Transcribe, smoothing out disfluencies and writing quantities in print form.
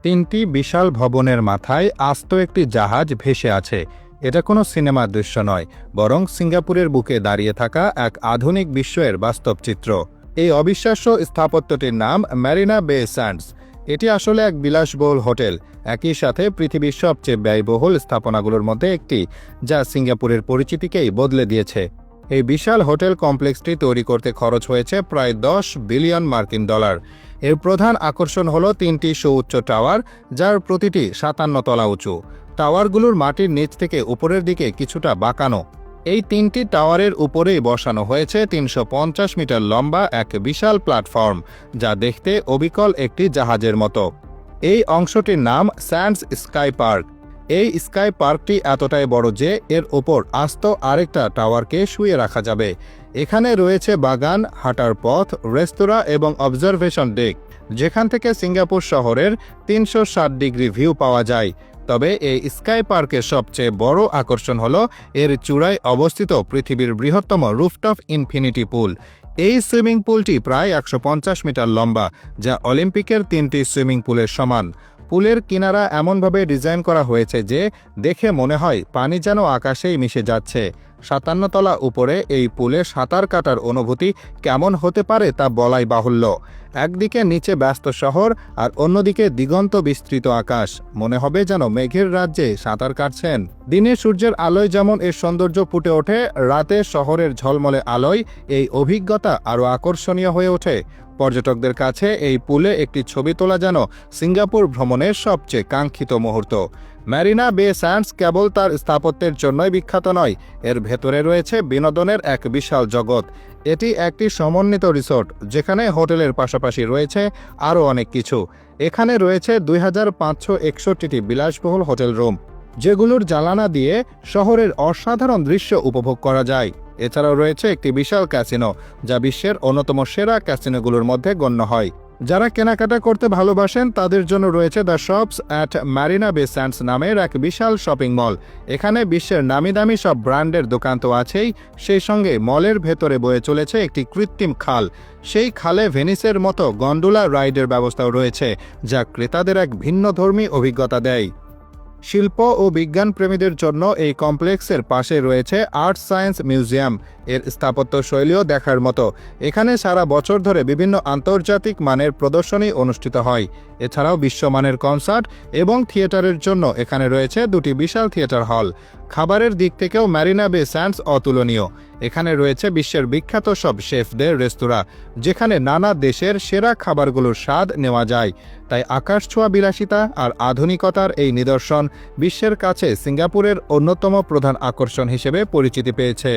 তিনটি বিশাল ভবনের মাথায় আস্ত একটি জাহাজ ভেসে আছে। এটা কোনো সিনেমার দৃশ্য নয়, বরং সিঙ্গাপুরের বুকে দাঁড়িয়ে থাকা এক আধুনিক বিশ্বের বাস্তব চিত্র। এই অবিশ্বাস্য স্থাপত্যটির নাম ম্যারিনা বে স্যান্ডস। এটি আসলে এক বিলাসবহুল হোটেল, একই সাথে পৃথিবীর সবচেয়ে ব্যয়বহুল স্থাপনাগুলোর মধ্যে একটি, যা সিঙ্গাপুরের পরিচিতিকেই বদলে দিয়েছে। এই বিশাল হোটেল কমপ্লেক্সটি তৈরি করতে খরচ হয়েছে প্রায় $10 বিলিয়ন। এর প্রধান আকর্ষণ হল তিনটি সুউচ্চ টাওয়ার, যার প্রতিটি 57 তলা উঁচু। টাওয়ারগুলোর মাটির নিচ থেকে উপরের দিকে কিছুটা বাঁকানো। এই তিনটি টাওয়ারের উপরেই বসানো হয়েছে 350 মিটার লম্বা এক বিশাল প্ল্যাটফর্ম, যা দেখতে অবিকল একটি জাহাজের মতো। এই অংশটির নাম স্যান্ডস স্কাই পার্ক। এই স্কাই পার্কটি এতটাই বড় যে এর ওপর আস্ত আরেকটা টাওয়ারকে শুয়ে রাখা যাবে। এখানে রয়েছে বাগান, হাঁটার পথ, রেস্তোরাঁ এবং অবজারভেশন ডেক, যেখান থেকে সিঙ্গাপুর শহরের 360 ডিগ্রি ভিউ পাওয়া যায়। তবে এই স্কাই পার্কের সবচেয়ে বড় আকর্ষণ হল এর চূড়ায় অবস্থিত পৃথিবীর বৃহত্তম রুফটপ ইনফিনিটি পুল। এই সুইমিং পুলটি প্রায় 150 মিটার লম্বা, যা অলিম্পিকের 3টি সুইমিং পুলের সমান। পুলের কিনারা এমনভাবে ডিজাইন করা হয়েছে যে দেখে মনে হয় পানি যেন আকাশেই মিশে যাচ্ছে। 57 তলা উপরে এই পুলে সাঁতার কাটার অনুভূতি কেমন হতে পারে তা বলাই বাহুল্য। একদিকে নিচে ব্যস্ত শহর, আর অন্যদিকে দিগন্ত বিস্তৃত আকাশ। মনে হবে যেন মেঘের রাজ্যে সাঁতার কাটছেন। দিনে সূর্যের আলোয় যেমন এর সৌন্দর্য ফুটে ওঠে, রাতে শহরের ঝলমলে আলোয় এই অভিজ্ঞতা আরও আকর্ষণীয় হয়ে ওঠে। পর্যটকদের কাছে এই পুলে একটি ছবি তোলা যেন সিঙ্গাপুর ভ্রমণের সবচেয়ে কাঙ্ক্ষিত মুহূর্ত। ম্যারিনা বে স্যান্ডস কেবল তার স্থাপত্যের জন্যই বিখ্যাত নয়, এর ভেতরে রয়েছে বিনোদনের এক বিশাল জগৎ। এটি একটি সমন্বিত রিসোর্ট, যেখানে হোটেলের পাশাপাশি রয়েছে আরও অনেক কিছু। এখানে রয়েছে 2561টি বিলাসবহুল হোটেল রুম, যেগুলোর জানালা দিয়ে শহরের অসাধারণ দৃশ্য উপভোগ করা যায়। এছাড়াও রয়েছে একটি বিশাল ক্যাসিনো, যা বিশ্বের অন্যতম সেরা ক্যাসিনোগুলোর মধ্যে গণ্য হয়। যারা কেনাকাটা করতে ভালোবাসেন তাদের জন্য রয়েছে দ্য শপস অ্যাট ম্যারিনা বে স্যান্ডস নামের এক বিশাল শপিং মল। এখানে বিশ্বের নামি দামি সব ব্র্যান্ডের দোকান তো আছেই, সেই সঙ্গে মলের ভেতরে বয়ে চলেছে একটি কৃত্রিম খাল। সেই খালে ভেনিসের মতো গন্ডোলা রাইডের ব্যবস্থাও রয়েছে, যা ক্রেতাদের এক ভিন্নধর্মী অভিজ্ঞতা দেয়। শিল্প ও বিজ্ঞান প্রেমীদের জন্য এই কমপ্লেক্সের পাশে রয়েছে আর্ট সায়েন্স মিউজিয়াম। এর স্থাপত্য শৈলীও দেখার মতো। এখানে সারা বছর ধরে বিভিন্ন আন্তর্জাতিক মানের প্রদর্শনী অনুষ্ঠিত হয়। এছাড়াও বিশ্বমানের কনসার্ট এবং থিয়েটারের জন্য এখানে রয়েছে 2টি বিশাল থিয়েটার হল। খাবারের দিক থেকেও ম্যারিনা বে স্যান্ডস অতুলনীয়। এখানে রয়েছে বিশ্বের বিখ্যাত সব শেফদের রেস্তোরাঁ, যেখানে নানা দেশের সেরা খাবারগুলোর স্বাদ নেওয়া যায়। তাই আকাশছোঁয়া বিলাসিতা আর আধুনিকতার এই নিদর্শন বিশ্বের কাছে সিঙ্গাপুরের অন্যতম প্রধান আকর্ষণ হিসেবে পরিচিতি পেয়েছে।